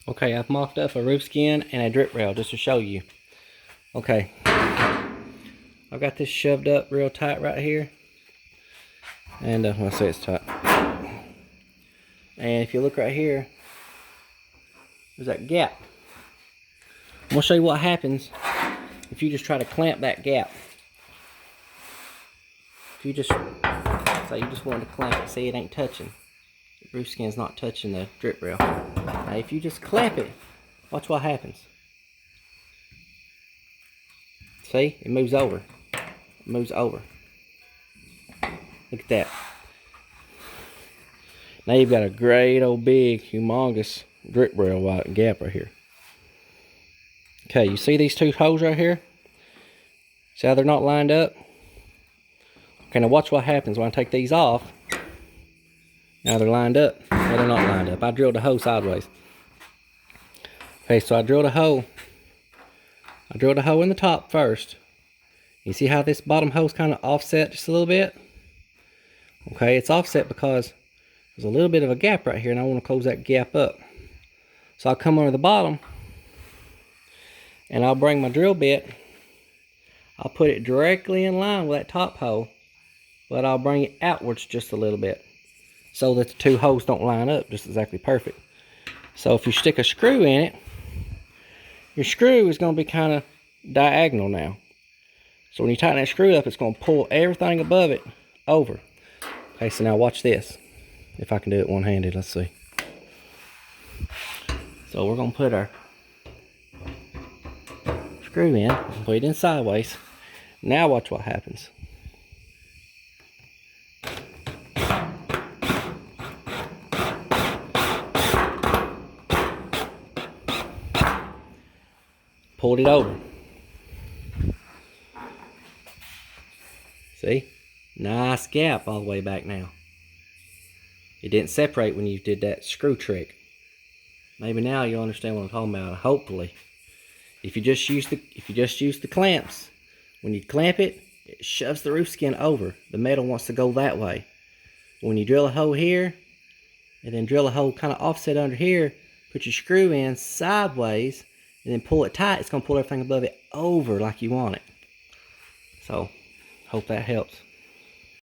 Okay, I've mocked up a roof skin and a drip rail just to show you. Okay, I've got this shoved up real tight right here. And let's say it's tight. And if you look right here, there's that gap. I'm gonna show you what happens if you just try to clamp that gap. If you just, say you just wanted to clamp it, see it ain't touching. The roof skin's not touching the drip rail. Now if you just clamp it, watch what happens. See, it moves over. It moves over. Look at that. Now you've got a great old big, humongous drip rail gap right here. Okay, you see these two holes right here? See how they're not lined up? Okay, now watch what happens when I take these off. Now they're lined up. Now they're not lined up. I drilled the hole sideways. Okay, so I drilled a hole. I drilled a hole in the top first. You see how this bottom hole's kind of offset just a little bit? Okay, it's offset because there's a little bit of a gap right here and I want to close that gap up. So I'll come under the bottom and I'll bring my drill bit. I'll put it directly in line with that top hole, but I'll bring it outwards just a little bit so that the two holes don't line up just exactly perfect. So if you stick a screw in it, your screw is going to be kind of diagonal now. So when you tighten that screw up, it's going to pull everything above it over. Okay, so now watch this. If I can do it one-handed, let's see. So we're going to put our screw in, put it in sideways. Now watch what happens. Pulled it over. See? Nice gap all the way back now. It didn't separate when you did that screw trick. Maybe now you'll understand what I'm talking about, hopefully. If you just use the clamps, when you clamp it, it shoves the roof skin over. The metal wants to go that way. When you drill a hole here, and then drill a hole kind of offset under here, put your screw in sideways, and then pull it tight, it's going to pull everything above it over like you want it. So, hope that helps.